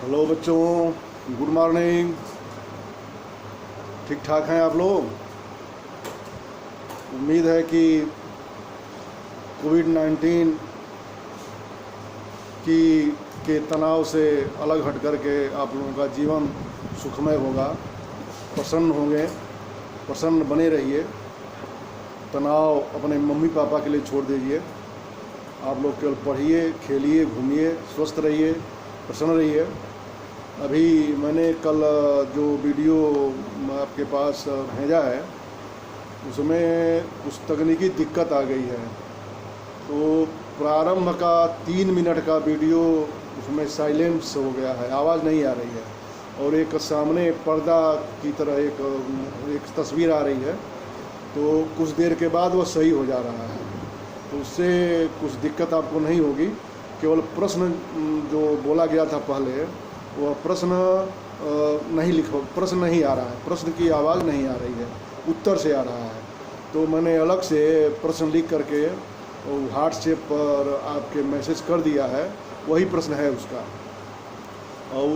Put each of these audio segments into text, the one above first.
Hello बच्चों, good morning. ठीक ठाक हैं आप लोग? उम्मीद है कि कोविड-19 के तनाव से अलग हट कर के आप लोगों का जीवन सुखमय होगा। प्रसन्न होंगे, प्रसन्न बने रहिए। तनाव अपने मम्मी पापा के लिए छोड़ दीजिए। आप लोग केवल पढ़िए, खेलिए, घूमिए, स्वस्थ रहिए, प्रसन्न रहिए। अभी मैंने कल जो वीडियो आपके पास भेजा है उसमें कुछ तकनीकी दिक्कत आ गई है। तो प्रारंभ का 3 मिनट का वीडियो उसमें साइलेंस हो गया है, आवाज़ नहीं आ रही है और एक सामने पर्दा की तरह एक तस्वीर आ रही है। तो कुछ देर के बाद वो सही हो जा रहा है, तो उससे कुछ दिक्कत आपको नहीं होगी। केवल प्रश्न जो बोला गया था पहले वह प्रश्न प्रश्न नहीं आ रहा है, प्रश्न की आवाज़ नहीं आ रही है, उत्तर से आ रहा है। तो मैंने अलग से प्रश्न लिख करके व्हाट्सएप पर आपके मैसेज कर दिया है, वही प्रश्न है उसका। और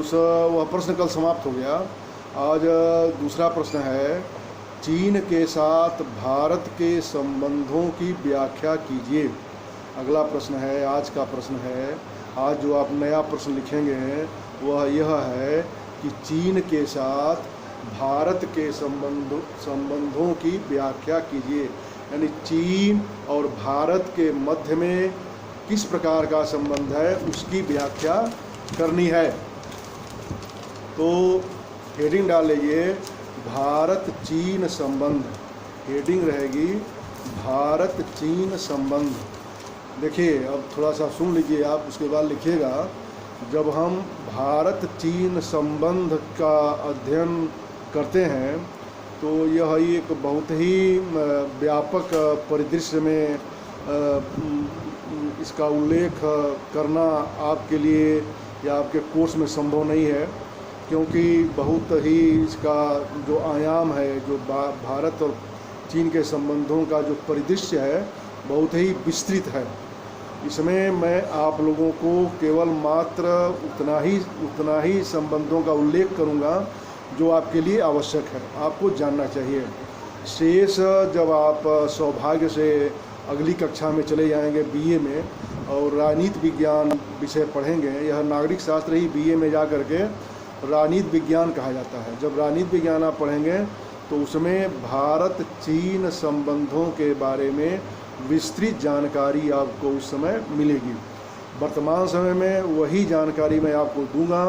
वह प्रश्न कल समाप्त हो गया। आज दूसरा प्रश्न है, चीन के साथ भारत के संबंधों की व्याख्या कीजिए। अगला प्रश्न है, आज का प्रश्न है। आज जो आप नया प्रश्न लिखेंगे वह यह है कि चीन के साथ भारत के संबंधों की व्याख्या कीजिए। यानी चीन और भारत के मध्य में किस प्रकार का संबंध है उसकी व्याख्या करनी है। तो हेडिंग डाल लीजिए, भारत चीन संबंध। हेडिंग रहेगी भारत चीन संबंध। देखिए, अब थोड़ा सा सुन लीजिए आप, उसके बाद लिखिएगा। जब हम भारत चीन संबंध का अध्ययन करते हैं तो यह एक बहुत ही व्यापक परिदृश्य में इसका उल्लेख करना आपके लिए या आपके कोर्स में संभव नहीं है, क्योंकि बहुत ही इसका जो आयाम है, जो भारत और चीन के संबंधों का जो परिदृश्य है, बहुत ही विस्तृत है। इसमें मैं आप लोगों को केवल मात्र उतना ही संबंधों का उल्लेख करूंगा जो आपके लिए आवश्यक है, आपको जानना चाहिए। शेष जब आप सौभाग्य से अगली कक्षा में चले जाएंगे बीए में और राजनीति विज्ञान विषय पढ़ेंगे, यह नागरिक शास्त्र ही बीए में जा कर के राजनीति विज्ञान कहा जाता है। जब राजनीति विज्ञान आप पढ़ेंगे तो उसमें भारत चीन संबंधों के बारे में विस्तृत जानकारी आपको उस समय मिलेगी। वर्तमान समय में वही जानकारी मैं आपको दूंगा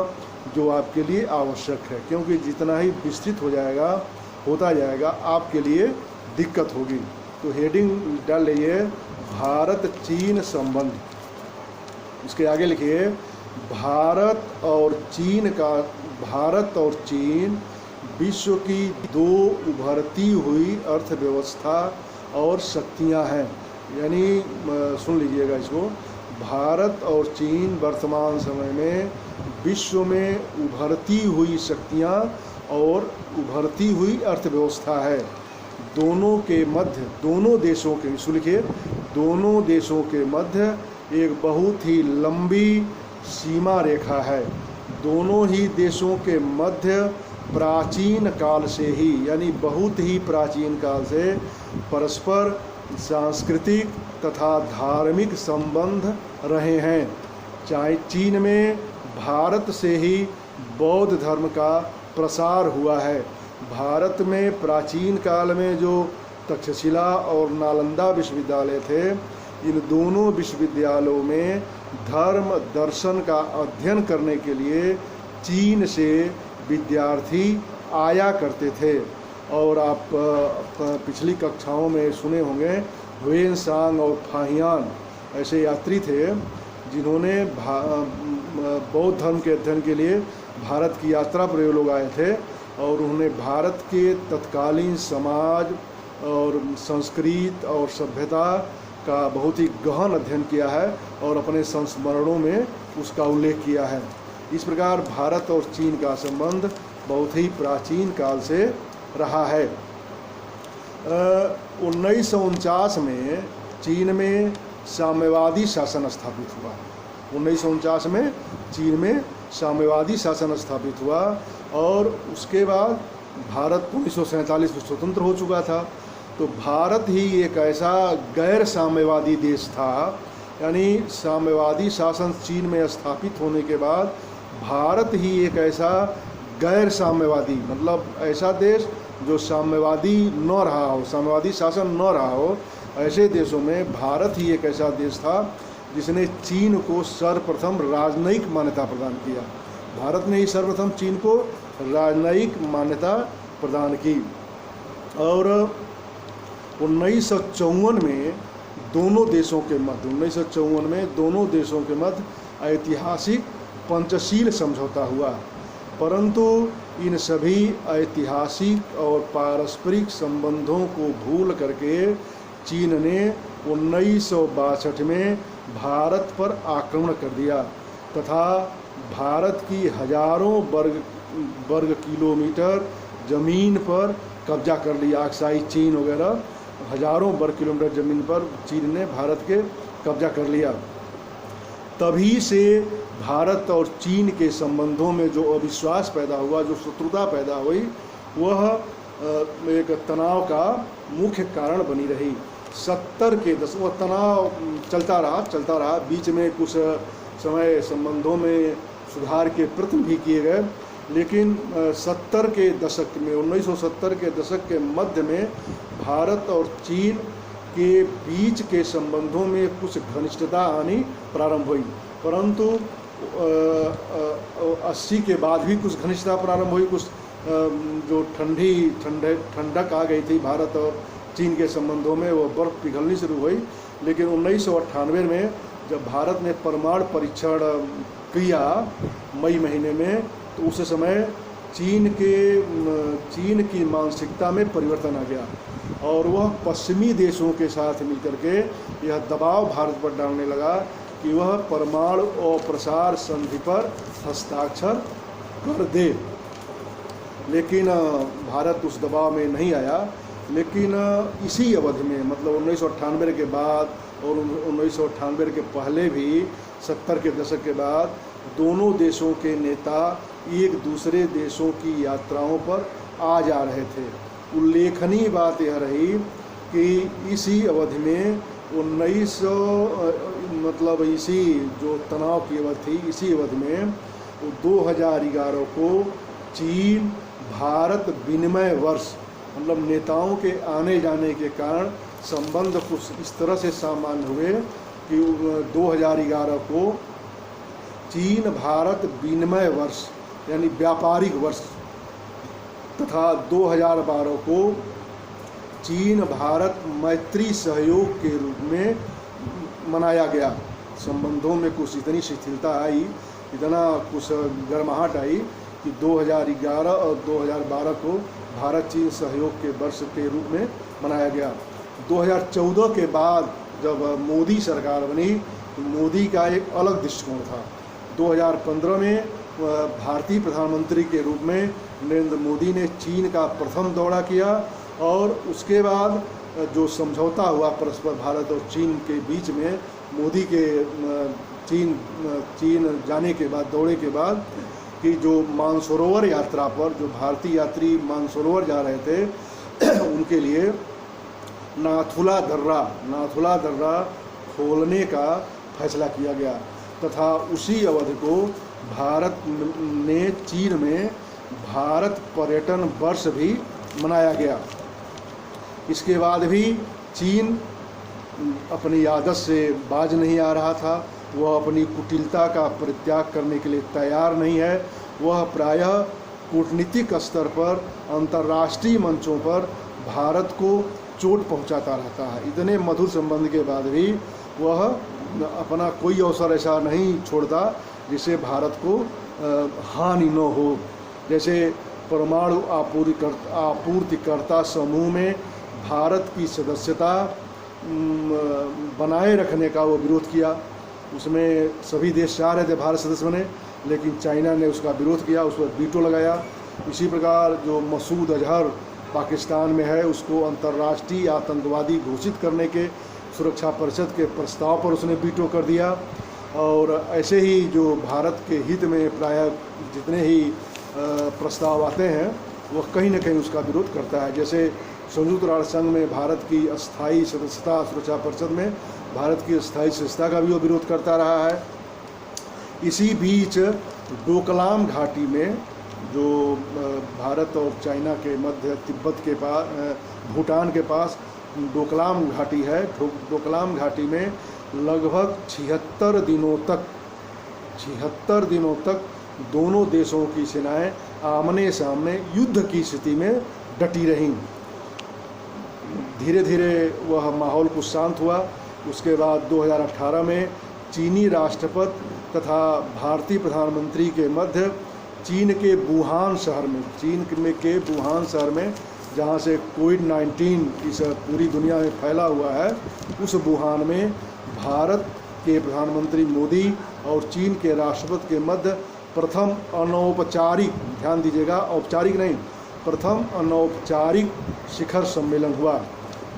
जो आपके लिए आवश्यक है, क्योंकि जितना ही विस्तृत होता जाएगा आपके लिए दिक्कत होगी। तो हेडिंग डाल लीजिए, भारत चीन संबंध। इसके आगे लिखिए, भारत और चीन विश्व की दो उभरती हुई अर्थव्यवस्था और शक्तियां हैं। यानी सुन लीजिएगा इसको, भारत और चीन वर्तमान समय में विश्व में उभरती हुई शक्तियां और उभरती हुई अर्थव्यवस्था है। दोनों देशों के मध्य एक बहुत ही लंबी सीमा रेखा है। दोनों ही देशों के मध्य प्राचीन काल से ही, यानी बहुत ही प्राचीन काल से परस्पर सांस्कृतिक तथा धार्मिक संबंध रहे हैं। चाहे चीन में भारत से ही बौद्ध धर्म का प्रसार हुआ है। भारत में प्राचीन काल में जो तक्षशिला और नालंदा विश्वविद्यालय थे, इन दोनों विश्वविद्यालयों में धर्म दर्शन का अध्ययन करने के लिए चीन से विद्यार्थी आया करते थे। और आप पिछली कक्षाओं में सुने होंगे, हुएनसांग और फाहियान ऐसे यात्री थे जिन्होंने बौद्ध धर्म के अध्ययन के लिए भारत की यात्रा पर ये लोग आए थे और उन्होंने भारत के तत्कालीन समाज और संस्कृति और सभ्यता का बहुत ही गहन अध्ययन किया है और अपने संस्मरणों में उसका उल्लेख किया है। इस प्रकार भारत और चीन का संबंध बहुत ही प्राचीन काल से रहा है। 1949 में चीन में साम्यवादी शासन स्थापित हुआ। 1949 में चीन में साम्यवादी शासन स्थापित हुआ और उसके बाद भारत 1947 में स्वतंत्र हो चुका था। तो भारत ही एक ऐसा गैर साम्यवादी देश था, यानी साम्यवादी शासन चीन में स्थापित होने के बाद भारत ही एक ऐसा गैर साम्यवादी, मतलब ऐसा देश जो साम्यवादी न रहा हो, साम्यवादी शासन न रहा हो, ऐसे देशों में भारत ही एक ऐसा देश था जिसने चीन को सर्वप्रथम राजनयिक मान्यता प्रदान किया। भारत ने ही सर्वप्रथम चीन को राजनयिक मान्यता प्रदान की। और 1954 में दोनों देशों के मध्य 1954 में दोनों देशों के मध्य ऐतिहासिक पंचशील समझौता हुआ, परंतु इन सभी ऐतिहासिक और पारस्परिक संबंधों को भूल करके चीन ने 1962 में भारत पर आक्रमण कर दिया तथा भारत की हजारों वर्ग किलोमीटर ज़मीन पर कब्जा कर लिया। अक्साई चीन वगैरह हजारों वर्ग किलोमीटर ज़मीन पर चीन ने भारत के कब्जा कर लिया। तभी से भारत और चीन के संबंधों में जो अविश्वास पैदा हुआ, जो शत्रुता पैदा हुई, वह एक तनाव का मुख्य कारण बनी रही। 70 के दशक वह तनाव चलता रहा। बीच में कुछ समय संबंधों में सुधार के प्रयत्न भी किए गए, लेकिन 70 के दशक में 1970 के दशक के मध्य में भारत और चीन के बीच के संबंधों में कुछ घनिष्ठता आनी प्रारंभ हुई, परंतु 80 के बाद भी कुछ घनिष्ठता प्रारंभ हुई। कुछ जो ठंडक आ गई थी भारत और चीन के संबंधों में, वो बर्फ़ पिघलनी शुरू हुई। लेकिन 1998 में जब भारत ने परमाणु परीक्षण किया मई महीने में, तो उस समय चीन की मानसिकता में परिवर्तन आ गया और वह पश्चिमी देशों के साथ मिलकर के यह दबाव भारत पर डालने लगा कि वह परमाणु अप्रसार संधि पर हस्ताक्षर कर दे। लेकिन भारत उस दबाव में नहीं आया। लेकिन इसी अवधि में, मतलब 1998 के बाद और 1998 के पहले भी 70 के दशक के बाद दोनों देशों के नेता एक दूसरे देशों की यात्राओं पर आ जा रहे थे। उल्लेखनीय बात यह रही कि इसी अवधि में 1900 मतलब इसी जो तनाव की अवधि थी, इसी अवधि में 2011 को चीन भारत विनिमय वर्ष, मतलब नेताओं के आने जाने के कारण संबंध कुछ इस तरह से सामान्य हुए कि 2011 को चीन भारत विनिमय वर्ष यानी व्यापारिक वर्ष तथा 2012 को चीन भारत मैत्री सहयोग के रूप में मनाया गया। संबंधों में कुछ इतनी शिथिलता आई, इतना कुछ गर्माहट आई कि 2011 और 2012 को भारत चीन सहयोग के वर्ष के रूप में मनाया गया। 2014 के बाद जब मोदी सरकार बनी, तो मोदी का एक अलग दृष्टिकोण था। 2015 में भारतीय प्रधानमंत्री के रूप में नरेंद्र मोदी ने चीन का प्रथम दौरा किया और उसके बाद जो समझौता हुआ परस्पर भारत और चीन के बीच में, मोदी के चीन जाने के बाद, दौरे के बाद, कि जो मानसरोवर यात्रा पर जो भारतीय यात्री मानसरोवर जा रहे थे उनके लिए नाथुला दर्रा खोलने का फैसला किया गया तथा उसी अवधि को भारत ने चीन में भारत पर्यटन वर्ष भी मनाया गया। इसके बाद भी चीन अपनी आदत से बाज नहीं आ रहा था। वह अपनी कुटिलता का परित्याग करने के लिए तैयार नहीं है। वह प्रायः कूटनीतिक स्तर पर, अंतर्राष्ट्रीय मंचों पर भारत को चोट पहुंचाता रहता है। इतने मधुर संबंध के बाद भी वह अपना कोई अवसर ऐसा नहीं छोड़ता जिससे भारत को हानि न हो। जैसे परमाणु आपूर्तिकर्ता समूह में भारत की सदस्यता बनाए रखने का वो विरोध किया। उसमें सभी देश चाह रहे थे भारत सदस्य बने, लेकिन चाइना ने उसका विरोध किया, उस पर वीटो लगाया। इसी प्रकार जो मसूद अजहर पाकिस्तान में है, उसको अंतर्राष्ट्रीय आतंकवादी घोषित करने के सुरक्षा परिषद के प्रस्ताव पर उसने वीटो कर दिया। और ऐसे ही जो भारत के हित में प्रायः जितने ही प्रस्ताव आते हैं वह कहीं न कहीं उसका विरोध करता है। जैसे संयुक्त राष्ट्र संघ में भारत की अस्थायी सदस्यता, सुरक्षा परिषद में भारत की अस्थायी सदस्यता का भी वो विरोध करता रहा है। इसी बीच डोकलाम घाटी में, जो भारत और चाइना के मध्य, तिब्बत के पास, भूटान के पास डोकलाम घाटी है, डोकलाम घाटी में लगभग 76 दिनों तक दोनों देशों की सेनाएं आमने सामने युद्ध की स्थिति में डटी रहीं। धीरे धीरे वह माहौल कुछ शांत हुआ। उसके बाद 2018 में चीनी राष्ट्रपति तथा भारतीय प्रधानमंत्री के मध्य चीन के वुहान शहर में जहाँ से कोविड-19 इस पूरी दुनिया में फैला हुआ है, उस वुहान में भारत के प्रधानमंत्री मोदी और चीन के राष्ट्रपति के मध्य प्रथम अनौपचारिक, ध्यान दीजिएगा, औपचारिक नहीं, प्रथम अनौपचारिक शिखर सम्मेलन हुआ,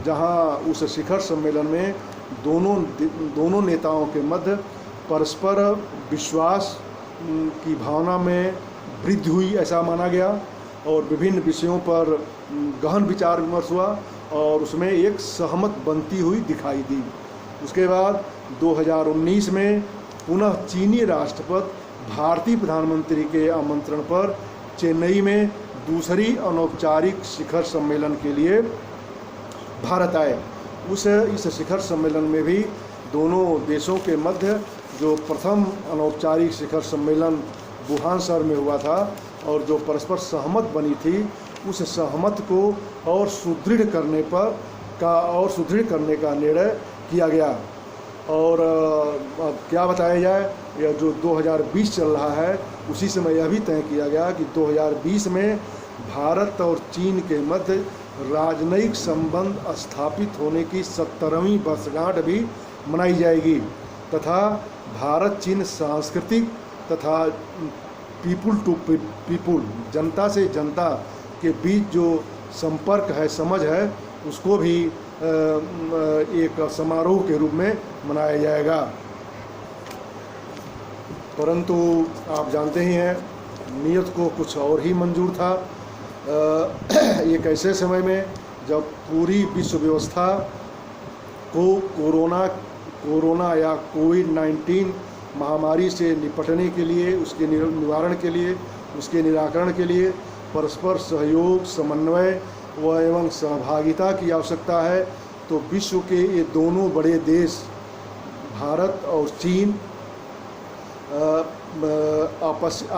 जहां उस शिखर सम्मेलन में दोनों नेताओं के मध्य परस्पर विश्वास की भावना में वृद्धि हुई, ऐसा माना गया, और विभिन्न विषयों पर गहन विचार विमर्श हुआ और उसमें एक सहमत बनती हुई दिखाई दी। उसके बाद 2019 में पुनः चीनी राष्ट्रपति भारतीय प्रधानमंत्री के आमंत्रण पर चेन्नई में दूसरी अनौपचारिक शिखर सम्मेलन के लिए भारत आए। इस शिखर सम्मेलन में भी दोनों देशों के मध्य जो प्रथम अनौपचारिक शिखर सम्मेलन वुहान शहर में हुआ था और जो परस्पर सहमत बनी थी, उस सहमत को और सुदृढ़ करने का निर्णय किया गया। और अब क्या बताया जाए, यह जो 2020 चल रहा है, उसी समय यह भी तय किया गया कि 2020 में भारत और चीन के मध्य राजनयिक संबंध स्थापित होने की 70वीं वर्षगांठ भी मनाई जाएगी तथा भारत चीन सांस्कृतिक तथा पीपुल टू पीपुल, जनता से जनता के बीच जो संपर्क है, समझ है, उसको भी एक समारोह के रूप में मनाया जाएगा। परंतु आप जानते ही हैं, नियत को कुछ और ही मंजूर था। एक ऐसे समय में जब पूरी विश्व व्यवस्था को कोरोना या कोविड-19 महामारी से निपटने के लिए, उसके निवारण के लिए, उसके निराकरण के लिए परस्पर सहयोग, समन्वय एवं सहभागिता की आवश्यकता है, तो विश्व के ये दोनों बड़े देश भारत और चीन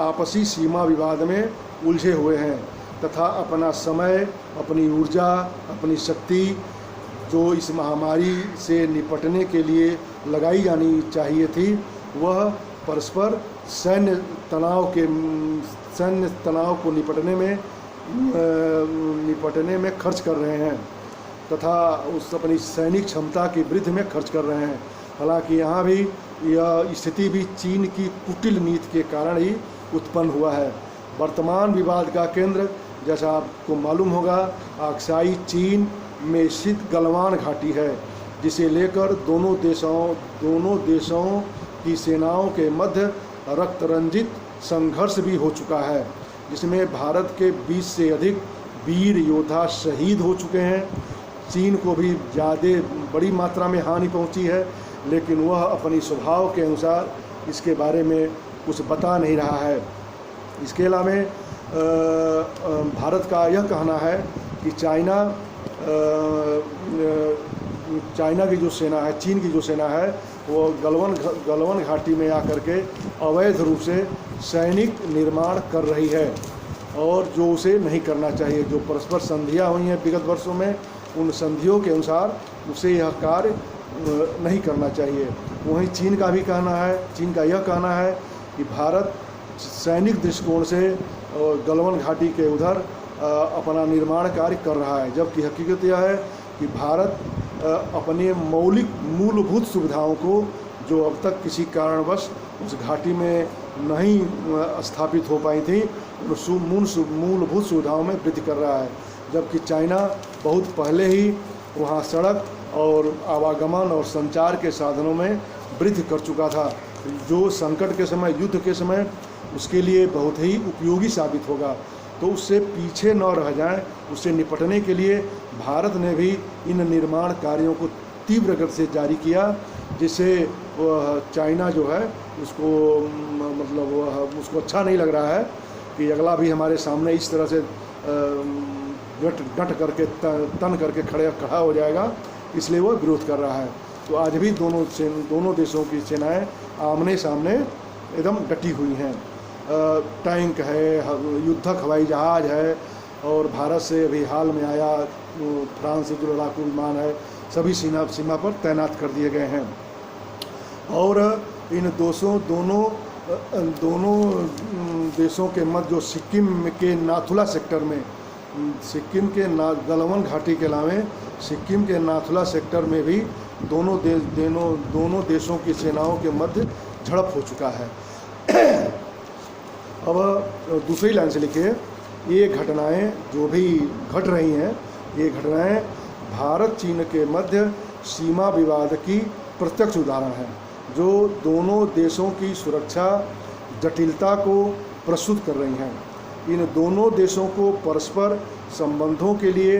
आपसी सीमा विवाद में उलझे हुए हैं तथा अपना समय, अपनी ऊर्जा, अपनी शक्ति जो इस महामारी से निपटने के लिए लगाई जानी चाहिए थी, वह परस्पर सैन्य तनाव को निपटने में खर्च कर रहे हैं तथा उस अपनी सैनिक क्षमता की वृद्धि में खर्च कर रहे हैं। हालांकि यहाँ भी यह स्थिति भी चीन की कुटिल नीति के कारण ही उत्पन्न हुआ है। वर्तमान विवाद का केंद्र, जैसा आपको मालूम होगा, अक्साई चीन में स्थित गलवान घाटी है, जिसे लेकर दोनों देशों की सेनाओं के मध्य रक्तरंजित संघर्ष भी हो चुका है, जिसमें भारत के 20 से अधिक वीर योद्धा शहीद हो चुके हैं। चीन को भी ज़्यादा बड़ी मात्रा में हानि पहुंची है, लेकिन वह अपनी स्वभाव के अनुसार इसके बारे में कुछ बता नहीं रहा है। इसके अलावा भारत का यह कहना है कि चाइना की जो सेना है, चीन की जो सेना है, वो गलवान घाटी में आकर के अवैध रूप से सैनिक निर्माण कर रही है और जो उसे नहीं करना चाहिए। जो परस्पर संधियाँ हुई हैं विगत वर्षों में, उन संधियों के अनुसार उसे यह कार्य नहीं करना चाहिए। वहीं चीन का यह कहना है कि भारत सैनिक दृष्टिकोण से गलवान घाटी के उधर अपना निर्माण कार्य कर रहा है, जबकि हकीकत यह है कि भारत अपने मूलभूत सुविधाओं को, जो अब तक किसी कारणवश उस घाटी में नहीं स्थापित हो पाई थी, मूलभूत सुविधाओं में वृद्धि कर रहा है, जबकि चाइना बहुत पहले ही वहाँ सड़क और आवागमन और संचार के साधनों में वृद्धि कर चुका था। जो संकट के समय, युद्ध के समय उसके लिए बहुत ही उपयोगी साबित होगा। तो उससे पीछे न रह जाएं, उससे निपटने के लिए भारत ने भी इन निर्माण कार्यों को तीव्र गति से जारी किया, जिससे चाइना जो है उसको मतलब उसको अच्छा नहीं लग रहा है कि अगला भी हमारे सामने इस तरह से डट करके तन करके खड़ा हो जाएगा, इसलिए वो विरोध कर रहा है। तो आज भी दोनों देशों की सेनाएं आमने सामने एकदम डटी हुई हैं। टैंक है, युद्धक हवाई जहाज़ है, और भारत से अभी हाल में आया फ्रांस से जो लड़ाकू विमान है, सभी सीमा पर तैनात कर दिए गए हैं। और इन दोनों देशों के मध्य जो सिक्किम के नाथुला सेक्टर में, सिक्किम के गलवान घाटी के अलावे सिक्किम के नाथुला सेक्टर में भी दोनों देशों की सेनाओं के मध्य झड़प हो चुका है। अब दूसरी लाइन से लिखिए, ये घटनाएं जो भी घट रही हैं, ये घटनाएं भारत चीन के मध्य सीमा विवाद की प्रत्यक्ष उदाहरण है, जो दोनों देशों की सुरक्षा जटिलता को प्रस्तुत कर रही हैं। इन दोनों देशों को परस्पर संबंधों के लिए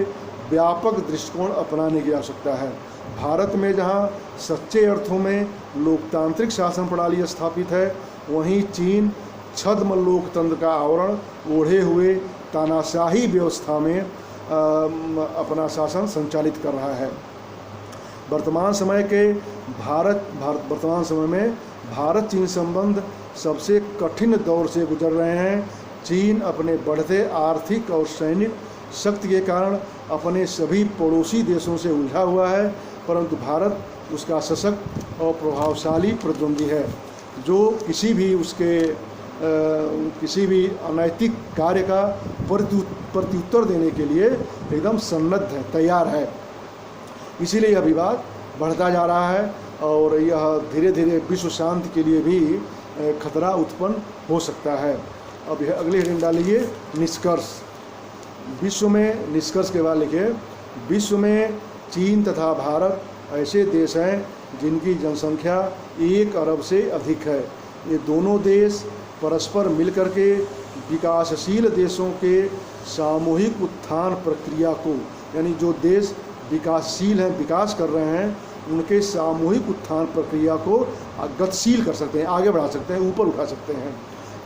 व्यापक दृष्टिकोण अपनाने की आवश्यकता है। भारत में जहां सच्चे अर्थों में लोकतांत्रिक शासन प्रणाली स्थापित है, वहीं चीन छद्म लोकतंत्र का आवरण ओढ़े हुए तानाशाही व्यवस्था में अपना शासन संचालित कर रहा है। वर्तमान समय में भारत चीन संबंध सबसे कठिन दौर से गुजर रहे हैं। चीन अपने बढ़ते आर्थिक और सैनिक शक्ति के कारण अपने सभी पड़ोसी देशों से उलझा हुआ है, परंतु भारत उसका सशक्त और प्रभावशाली प्रतिद्वंदी है, जो किसी भी अनैतिक कार्य का प्रत्युत्तर देने के लिए एकदम सन्नद्ध है, तैयार है। इसीलिए यह विवाद बढ़ता जा रहा है और यह धीरे धीरे विश्व शांति के लिए भी खतरा उत्पन्न हो सकता है। अब यह अगली हेडिंग डालिए, निष्कर्ष। विश्व में निष्कर्ष के बाद लिखिए, विश्व में चीन तथा भारत ऐसे देश हैं जिनकी जनसंख्या 1 अरब से अधिक है। ये दोनों देश परस्पर मिलकर के विकासशील देशों के सामूहिक उत्थान प्रक्रिया को, यानी जो देश विकासशील हैं, विकास कर रहे हैं, उनके सामूहिक उत्थान प्रक्रिया को गतिशील कर सकते हैं, आगे बढ़ा सकते हैं, ऊपर उठा सकते हैं।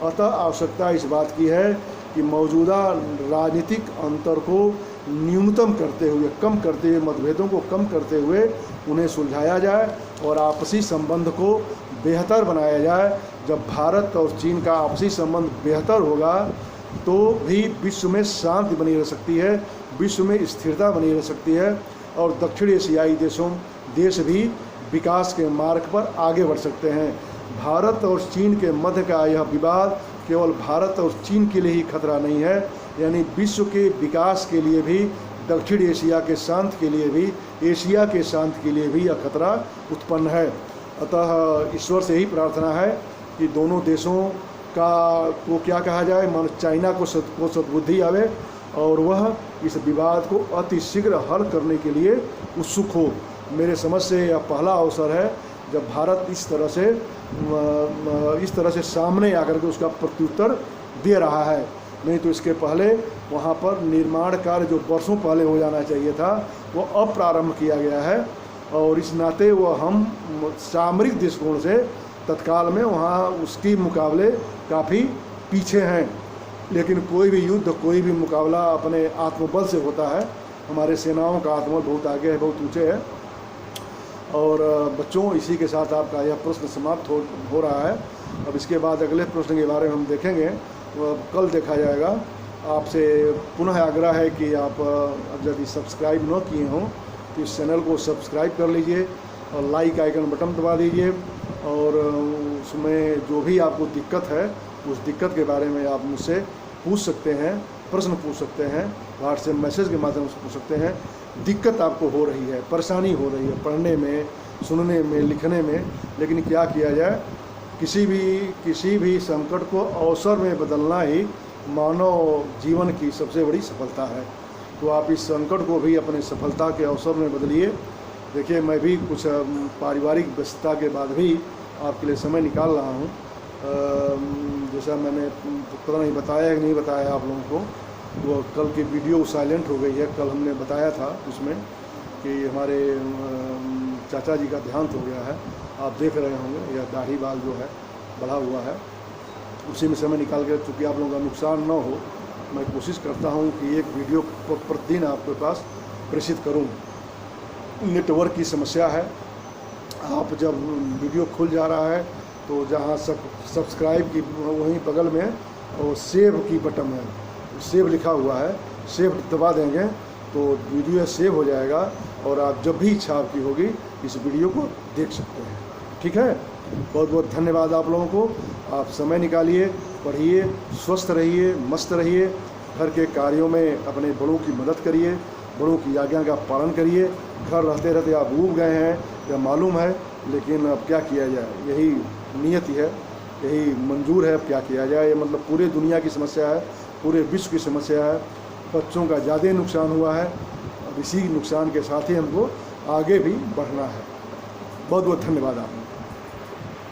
अतः आवश्यकता इस बात की है कि मौजूदा राजनीतिक अंतर को न्यूनतम करते हुए, कम करते हुए, मतभेदों को कम करते हुए उन्हें सुलझाया जाए और आपसी संबंध को बेहतर बनाया जाए। जब भारत और चीन का आपसी संबंध बेहतर होगा तो भी विश्व में शांति बनी रह सकती है, विश्व में स्थिरता बनी रह सकती है, और दक्षिण एशियाई देश भी विकास के मार्ग पर आगे बढ़ सकते हैं। भारत और चीन के मध्य का यह विवाद केवल भारत और चीन के लिए ही खतरा नहीं है, यानी विश्व के विकास के लिए भी, दक्षिण एशिया के शांति के लिए भी, एशिया के शांति के लिए भी यह खतरा उत्पन्न है। अतः ईश्वर से ही प्रार्थना है कि दोनों देशों को क्या कहा जाए, मान चाइना को सद्बुद्धि आवे और वह इस विवाद को अति शीघ्र हल करने के लिए उत्सुक हो। मेरे समझ से यह पहला अवसर है जब भारत इस तरह से सामने आकर के उसका प्रत्युत्तर दे रहा है। नहीं तो इसके पहले वहाँ पर निर्माण कार्य जो वर्षों पहले हो जाना चाहिए था, वो अब प्रारंभ किया गया है, और इस नाते वो हम सामरिक दृष्टिकोण से तत्काल में वहाँ उसके मुकाबले काफ़ी पीछे हैं। लेकिन कोई भी युद्ध, कोई भी मुकाबला अपने आत्मबल से होता है। हमारे सेनाओं का आत्मबल बहुत आगे है, बहुत ऊंचे है। और बच्चों, इसी के साथ आपका यह प्रश्न समाप्त हो रहा है। अब इसके बाद अगले प्रश्न के बारे में हम देखेंगे, वो कल देखा जाएगा। आपसे पुनः आग्रह है कि आप यदि सब्सक्राइब न किए हों तो इस चैनल को सब्सक्राइब कर लीजिए और लाइक आइकन बटन दबा दीजिए, और उसमें जो भी आपको दिक्कत है उस दिक्कत के बारे में आप मुझसे पूछ सकते हैं, प्रश्न पूछ सकते हैं, व्हाट्सएप मैसेज के माध्यम से पूछ सकते हैं। दिक्कत आपको हो रही है, परेशानी हो रही है पढ़ने में, सुनने में, लिखने में, लेकिन क्या किया जाए, किसी भी संकट को अवसर में बदलना ही मानव जीवन की सबसे बड़ी सफलता है। तो आप इस संकट को भी अपने सफलता के अवसर में बदलिए। देखिए, मैं भी कुछ पारिवारिक व्यस्तता के बाद भी आपके लिए समय निकाल रहा हूँ। जैसा मैंने पता नहीं बताया कि नहीं बताया आप लोगों को, वो कल की वीडियो साइलेंट हो गई है। कल हमने बताया था उसमें कि हमारे चाचा जी का देहांत हो गया है। आप देख रहे होंगे यह दाढ़ी बाल जो है बढ़ा हुआ है, उसी में समय निकाल कर, चूँकि आप लोगों का नुकसान न हो, मैं कोशिश करता हूँ कि एक वीडियो प्रतिदिन आपके पास प्रेषित करूँ। नेटवर्क की समस्या है। आप जब वीडियो खुल जा रहा है तो जहाँ सब्सक्राइब की वहीं बगल में वो सेव की बटन है, सेव लिखा हुआ है, सेव दबा देंगे तो वीडियो सेव हो जाएगा और आप जब भी इच्छा आपकी होगी इस वीडियो को देख सकते हैं। ठीक है, बहुत बहुत धन्यवाद आप लोगों को। आप समय निकालिए, पढ़िए, स्वस्थ रहिए, मस्त रहिए, घर के कार्यों में अपने बड़ों की मदद करिए, बड़ों की आज्ञा का पालन करिए। घर रहते रहते आप ऊब गए हैं, यह मालूम है, लेकिन अब क्या किया जाए, यही नियति है, यही मंजूर है। अब क्या किया जाए, ये मतलब पूरे दुनिया की समस्या है, पूरे विश्व की समस्या है। बच्चों का ज़्यादा नुकसान हुआ है, अब इसी नुकसान के साथ ही हमको आगे भी बढ़ना है। बहुत बहुत धन्यवाद आप।